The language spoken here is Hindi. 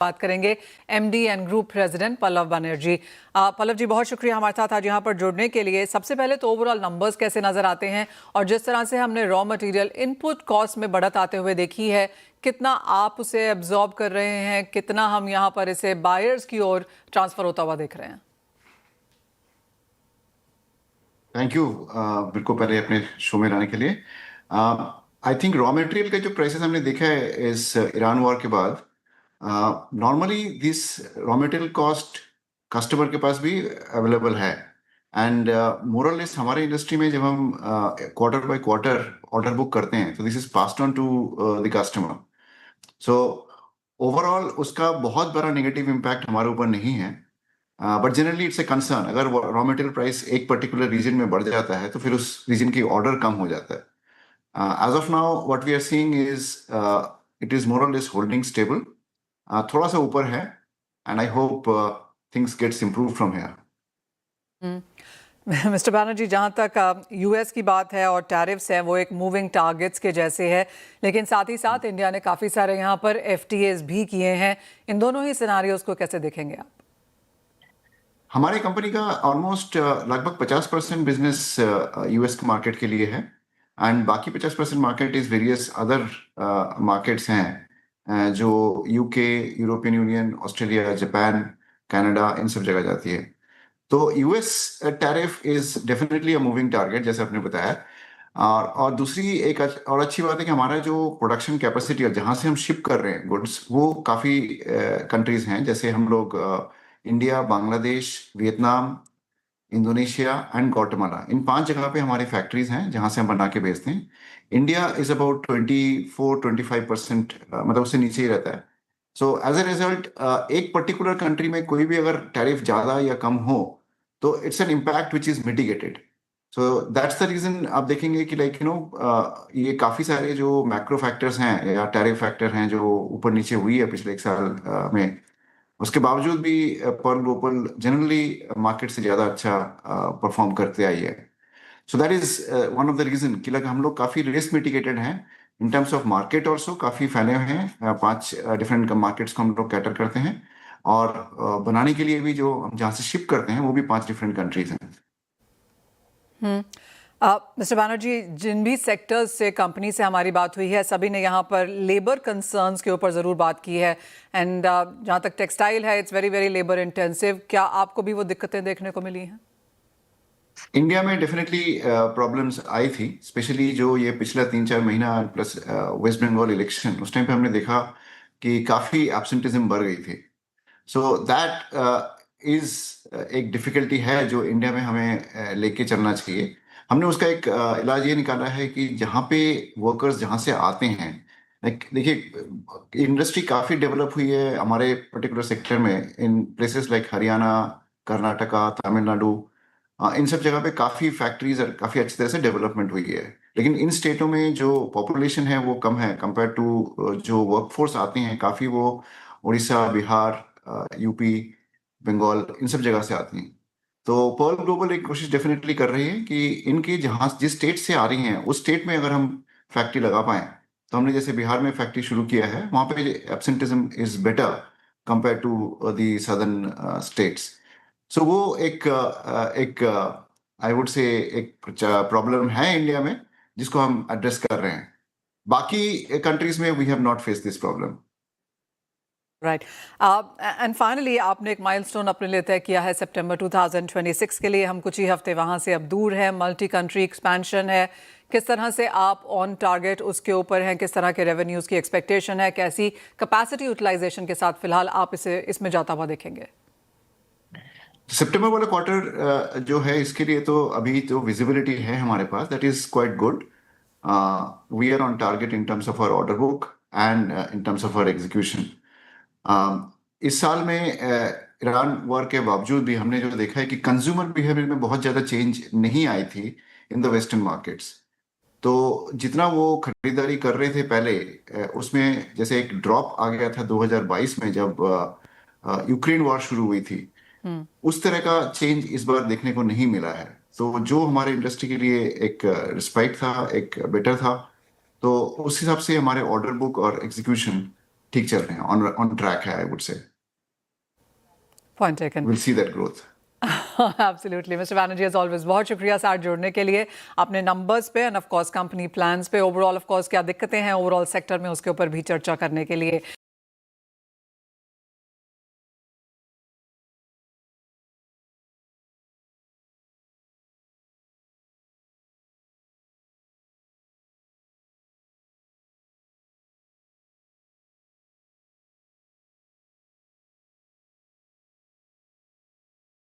बात करेंगे MD and group president Pallav Banerjee. Pallav ji, बहुत शुक्रिया हमारे साथ आज यहाँ पर जुड़ने के लिए। सबसे पहले तो ओवरऑल नंबर्स कैसे नजर आते हैं और जिस तरह से हमने रॉ मटेरियल इनपुट कॉस्ट में बढ़त आते हुए देखी है, कितना आप उसे एब्जॉर्ब कर रहे हैं, कितना हम यहाँ पर इसे बायर्स की ओर ट्रांसफर होता हुआ देख रहे हैं? थैंक यू बिल्कुल पहले अपने शो में लाने के लिए। आई थिंक रॉ मटेरियल के जो प्राइसेस हमने देखा है इस ईरान वॉर के बाद, normally this raw material cost customer के पास भी अवेलेबल है। एंड मोरलेस हमारे इंडस्ट्री में जब हम quarter by quarter order book करते हैं तो this is passed on to the customer. So overall उसका बहुत बड़ा नेगेटिव इम्पैक्ट हमारे ऊपर नहीं है, but generally it's a concern. अगर रॉ मटेरियल प्राइस एक पर्टिकुलर रीजन में बढ़ जाता है तो फिर उस रीजन की ऑर्डर कम हो जाता है। As of now what we are seeing is it is more और लेस होल्डिंग स्टेबल, थोड़ा सा ऊपर है। And I hope things gets improve from here. Mister Banerjee, जहाँ तक यूएस की बात है और टैरिफ्स हैं वो एक मूविंग टारगेट्स के जैसे है, लेकिन साथ ही साथ इंडिया ने काफ़ी सारे यहाँ पर एफटीएस भी किए हैं। इन दोनों ही सिनारियोज को कैसे देखेंगे आप? हमारी कंपनी का ऑलमोस्ट लगभग 50% बिजनेस यूएस के मार्केट के लिए है एंड बाकी 50% market is various other markets हैं, जो UK, European Union, Australia, Japan, Canada, इन सब जगह जाती है। तो US tariff is definitely a moving target जैसे आपने बताया। और दूसरी एक और अच्छी बात है कि हमारा जो प्रोडक्शन कैपेसिटी है जहाँ से हम शिप कर रहे हैं गुड्स, वो काफ़ी कंट्रीज हैं। जैसे हम लोग India, Bangladesh, Vietnam, Indonesia and Guatemala, इन 5 जगह पे हमारी फैक्ट्रीज हैं जहाँ से हम बना के बेचते हैं। इंडिया इज अबाउट 24-25%, मतलब उससे नीचे ही रहता है। सो एज ए रिजल्ट एक पर्टिकुलर कंट्री में कोई भी अगर टैरिफ ज़्यादा या कम हो तो it's an impact which is mitigated. So that's the reason आप देखेंगे कि लाइक ये काफ़ी सारे जो मैक्रो फैक्टर्स हैं या टैरिफ फैक्टर हैं जो ऊपर नीचे हुई है पिछले एक साल में, उसके बावजूद भी पर्ल ग्लोबल जनरली मार्केट से ज़्यादा अच्छा परफॉर्म करते आई है। So that is one of the reason कि लग हम लोग काफ़ी रिस्क मिटिगेटेड हैं in terms of market. Also काफ़ी फैले हुए हैं, 5 डिफरेंट मार्केट्स को हम लोग कैटर करते हैं और बनाने के लिए भी जो हम जहाँ से शिप करते हैं वो भी 5 डिफरेंट कंट्रीज हैं। मिस्टर बनर्जी, जिन भी सेक्टर्स से कंपनी से हमारी बात हुई है सभी ने यहाँ पर लेबर कंसर्न्स के ऊपर ज़रूर बात की है। एंड जहाँ तक टेक्सटाइल है, it's very very labour intensive. क्या आपको भी वो दिक्कतें देखने को मिली हैं? इंडिया में डेफिनेटली प्रॉब्लम्स आई थी, स्पेशली जो ये पिछला 3-4 महीना प्लस वेस्ट बंगाल इलेक्शन, उस टाइम पे हमने देखा कि काफ़ी एब्सेंटिज्म बढ़ गई थी। सो दैट इज एक डिफिकल्टी है जो इंडिया में हमें लेके चलना चाहिए। हमने उसका एक इलाज ये निकाला है कि जहाँ पे वर्कर्स जहाँ से आते हैं, लाइक देखिए इंडस्ट्री काफ़ी डेवलप हुई है हमारे पर्टिकुलर सेक्टर में in places like Haryana, Karnataka, Tamil Nadu, इन सब जगह पे काफ़ी फैक्ट्रीज और काफ़ी अच्छी तरह से डेवलपमेंट हुई है। लेकिन इन स्टेटों में जो पॉपुलेशन है वो कम है कंपेयर टू जो वर्कफोर्स आते हैं, काफ़ी वो उड़ीसा, बिहार, यूपी, बंगाल, इन सब जगह से आती हैं। तो पर्ल ग्लोबल एक कोशिश डेफिनेटली कर रही है कि इनकी जहाँ जिस स्टेट से आ रही हैं उस स्टेट में अगर हम फैक्ट्री लगा पाएं, तो हमने जैसे बिहार में फैक्ट्री शुरू किया है, वहाँ पे absenteeism is better compare to the southern states. So वो एक आई वुड से एक प्रॉब्लम है इंडिया में जिसको हम एड्रेस कर रहे हैं। बाकी कंट्रीज में we have not face this problem. Right. And finally आपने एक माइलस्टोन अपने लिए तय किया है सितंबर 2026 के लिए। हम कुछ ही हफ्ते वहाँ से अब दूर हैं, मल्टी कंट्री एक्सपेंशन है। किस तरह से आप ऑन टारगेट उसके ऊपर हैं? किस तरह के रेवेन्यूज़ की एक्सपेक्टेशन है? कैसी कैपेसिटी यूटिलाइजेशन के साथ फिलहाल आप इसमें जाता हुआ देखेंगे? सितंबर वाला क्वार्टर जो है इसके लिए तो अभी जो विजिबिलिटी है हमारे पास, that is quite good. We are on target in terms of our order book and in terms of our execution. इस साल में ईरान वॉर के बावजूद भी हमने जो देखा है कि कंज्यूमर बिहेवियर में बहुत ज़्यादा चेंज नहीं आई थी इन द वेस्टर्न मार्केट्स। तो जितना वो खरीदारी कर रहे थे पहले, उसमें जैसे एक ड्रॉप आ गया था 2022 में जब यूक्रेन वॉर शुरू हुई थी, उस तरह का चेंज इस बार देखने को नहीं मिला है। तो जो हमारे इंडस्ट्री के लिए एक रिस्पाइट था, एक बेटर था, तो उस हिसाब से हमारे ऑर्डर बुक और एग्जीक्यूशन ठीक चल रहे हैं, ऑन ट्रैक है, I would say. Point taken. Will see that growth. Absolutely mister Banerjee, as always बहुत शुक्रिया साथ जुड़ने के लिए, अपने नंबर्स पे and of course company plans पे, ओवरऑल ऑफ कोर्स क्या दिक्कतें हैं ओवरऑल सेक्टर में उसके ऊपर भी चर्चा करने के लिए।